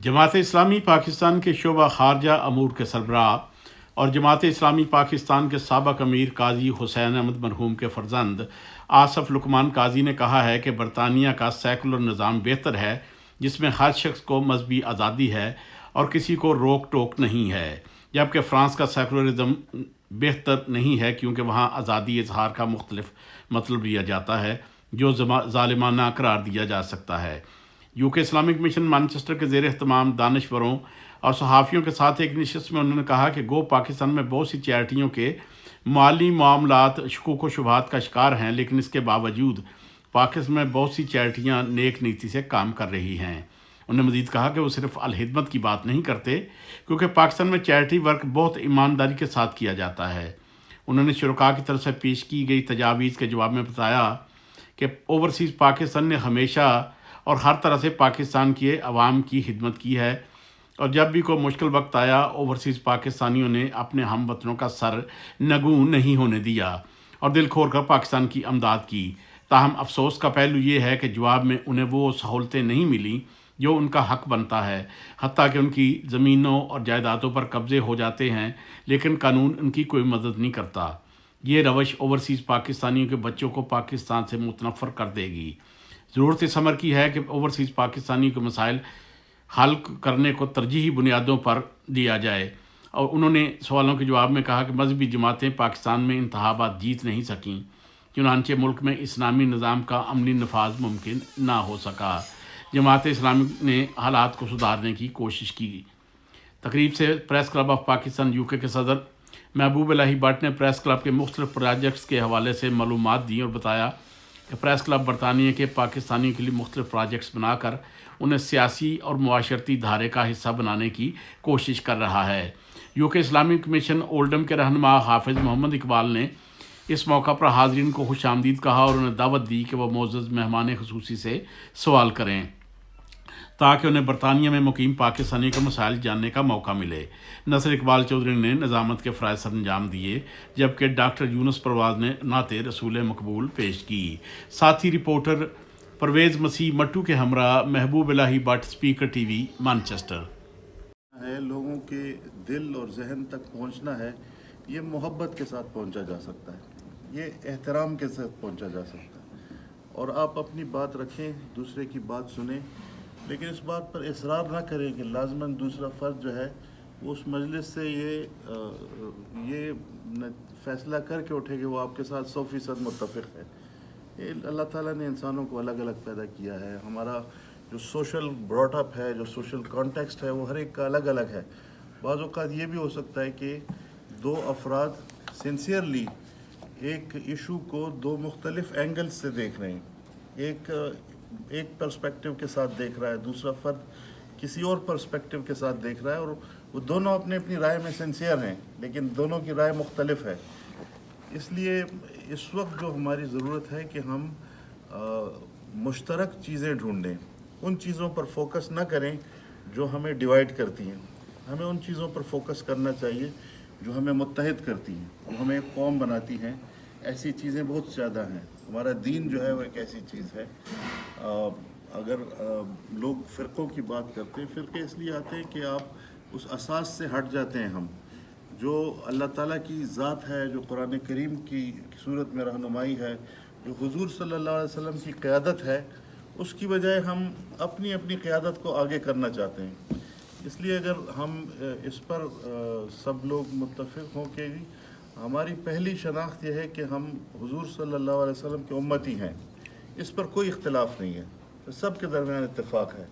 जमात इस्लामी पाकिस्तान के शोबा खारजा अमूर के सरबराह और जमात इस्लामी पाकिस्तान के साबिक़ अमीर काजी हुसैन अहमद मरहूम के फ़र्जंद आसफ़ लुकमान काजी ने कहा है कि बरतानिया का सेकुलर निज़ाम बेहतर है, जिसमें हर शख्स को मजहबी आज़ादी है और किसी को रोक टोक नहीं है, जबकि फ़्रांस का सेकुलरिज़म बेहतर नहीं है क्योंकि वहाँ आज़ादी इजहार का मुख्तलिफ मतलब लिया जाता है जो ज़ालिमाना करार दिया जा सकता है। यूके इस्लामिक मिशन मैनचेस्टर के ज़ेर एहतमाम दानिशवरों और सहाफ़ियों के साथ एक नशिस्त में उन्होंने कहा कि गो पाकिस्तान में बहुत सी चैरिटियों के माली मामलात शकूक व शुबहात का शिकार हैं, लेकिन इसके बावजूद पाकिस्तान में बहुत सी चैरिटियाँ नेक नीति से काम कर रही हैं। उन्होंने मज़ीद कहा कि वो सिर्फ अलहिदमत की बात नहीं करते, क्योंकि पाकिस्तान में चैरिटी वर्क बहुत ईमानदारी के साथ किया जाता है। उन्होंने शुरका की तरफ से पेश की गई तजावीज़ के जवाब में बताया कि ओवरसीज़ पाकिस्तान ने हमेशा और हर तरह से पाकिस्तान के अवाम की खिदमत की है, और जब भी कोई मुश्किल वक्त आया ओवरसीज़ पाकिस्तानियों ने अपने हम वतनों का सर नगूं नहीं होने दिया और दिल खोल कर पाकिस्तान की अमदाद की। ताहम अफसोस का पहलू ये है कि जवाब में उन्हें वो सहूलतें नहीं मिली जो उनका हक बनता है, हत्ता कि उनकी ज़मीनों और जायदादों पर कब्ज़े हो जाते हैं, लेकिन कानून उनकी कोई मदद नहीं करता। ये रवश ओवरसीज़ पाकिस्तानियों के बच्चों को पाकिस्तान से मुतनफ़र कर देगी। ज़रूरत इस अमर की है कि ओवरसीज़ पाकिस्तानियों के मसाइल हल करने को तरजीही बुनियादों पर दिया जाए। और उन्होंने सवालों के जवाब में कहा कि मजहबी जमातें पाकिस्तान में इंतखाबात जीत नहीं सकीं, चुनांचे मुल्क में इस्लामी निज़ाम का अमली नफाज मुमकिन ना हो सका। जमात इस्लामी ने हालात को सुधारने की कोशिश की। तकरीब से press club of Pakistan UK के सदर महबूब इलाही भट्ट ने प्रेस क्लब के मुख्तलिफ प्रोजेक्ट्स के हवाले से मालूमात दी और बताया कि प्रेस क्लब बरतानिया के पाकिस्तानियों के लिए मुख्तलिफ प्रोजेक्ट्स बनाकर उन्हें सियासी और मुआशरती धारे का हिस्सा बनाने की कोशिश कर रहा है। यूके इस्लामिक मिशन ओल्डम के रहनुमा हाफिज़ मोहम्मद इकबाल ने इस मौका पर हाज़रीन को खुश आमदीद कहा और उन्हें दावत दी कि वह मोअज़्ज़ज़ मेहमान ख़ुसूसी से सवाल करें ताकि उन्हें बरतानिया में मुकीम पाकिस्तानी के मसाइल जानने का मौका मिले। नसर इकबाल चौधरी ने निज़ामत के फ़राइज़ सर अंजाम दिए, जबकि डॉक्टर यूनुस परवाज़ ने नाते रसूल मकबूल पेश की। साथी रिपोर्टर परवेज़ मसीह मट्टू के हमरा महबूब इलाही भट्ट, स्पीकर टीवी मैनचेस्टर। है लोगों के दिल और जहन तक पहुंचना है, ये मोहब्बत के साथ पहुंचा जा सकता है, ये एहतराम के साथ पहुंचा जा सकता है। और आप अपनी बात रखें, दूसरे की बात सुनें, लेकिन इस बात पर इसरार ना करें कि लाजमन दूसरा फ़र्द जो है वो उस मजलिस से ये फ़ैसला करके उठे कि वो आपके साथ 100% मुत्तफ़िक़ है। ये अल्लाह ताला ने इंसानों को अलग अलग पैदा किया है। हमारा जो सोशल ब्रॉटअप है, जो सोशल कॉन्टेक्स्ट है, वो हर एक का अलग अलग है। बाज़ औक़ात ये भी हो सकता है कि दो अफराद सिंसियरली एक इशू को दो मुख्तलिफ एंगल्स से देख रहे हैं। एक पर्सपेक्टिव के साथ देख रहा है, दूसरा फ़र्द किसी और पर्सपेक्टिव के साथ देख रहा है, और वो दोनों अपनी अपनी राय में सिंसियर हैं, लेकिन दोनों की राय मुख्तलिफ है। इसलिए इस वक्त जो हमारी ज़रूरत है कि हम मुश्तरक चीज़ें ढूंढें, उन चीज़ों पर फोकस ना करें जो हमें डिवाइड करती हैं। हमें उन चीज़ों पर फोकस करना चाहिए जो हमें मुत्तहिद करती हैं, जो हमें एक कौम बनाती हैं। ऐसी चीज़ें बहुत ज़्यादा हैं। हमारा दीन जो है वो एक ऐसी चीज़ है। अगर लोग फ़िरक़ों की बात करते हैं, फ़िरक़े इसलिए आते हैं कि आप उस असास से हट जाते हैं। हम जो अल्लाह ताला की ज़ात है, जो कुरान करीम की सूरत में रहनुमाई है, जो हुज़ूर सल्लल्लाहु अलैहि वसल्लम की क़यादत है, उसकी बजाय हम अपनी अपनी क़यादत को आगे करना चाहते हैं। इसलिए अगर हम इस पर सब लोग मुत्तफ़िक़ हों कि हमारी पहली शनाख्त यह है कि हम हुज़ूर सल्लल्लाहु अलैहि वसल्लम के उम्मती हैं, इस पर कोई इख्तिलाफ़ नहीं है, तो सब के दरमियान इत्तेफ़ाक़ है।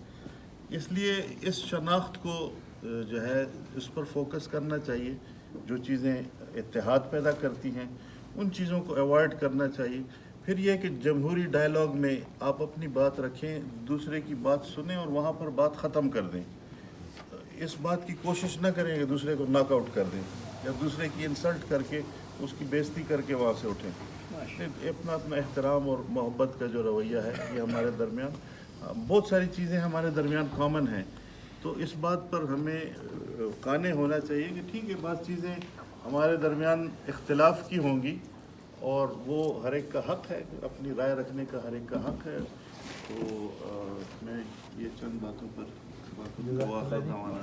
इसलिए इस शनाख्त को जो है इस पर फोकस करना चाहिए। जो चीज़ें इत्तेहाद पैदा करती हैं उन चीज़ों को अवॉइड करना चाहिए। फिर यह कि जमहूरी डायलॉग में आप अपनी बात रखें, दूसरे की बात सुनें और वहाँ पर बात ख़त्म कर दें। इस बात की कोशिश ना करें कि दूसरे को नॉकआउट कर दें या दूसरे की इंसल्ट करके उसकी बेइज्जती करके वहाँ से उठें। अपना अपना एहतराम और मोहब्बत का जो रवैया है, ये हमारे दरमियान बहुत सारी चीज़ें हमारे दरमियान कॉमन हैं। तो इस बात पर हमें काने होना चाहिए कि ठीक है, बात चीज़ें हमारे दरमियान इख्तिलाफ़ की होंगी और वो हर एक का हक़ है, अपनी राय रखने का हर एक का हक़ है। तो मैं ये चंद बातों पर दुआ खैर दवाना।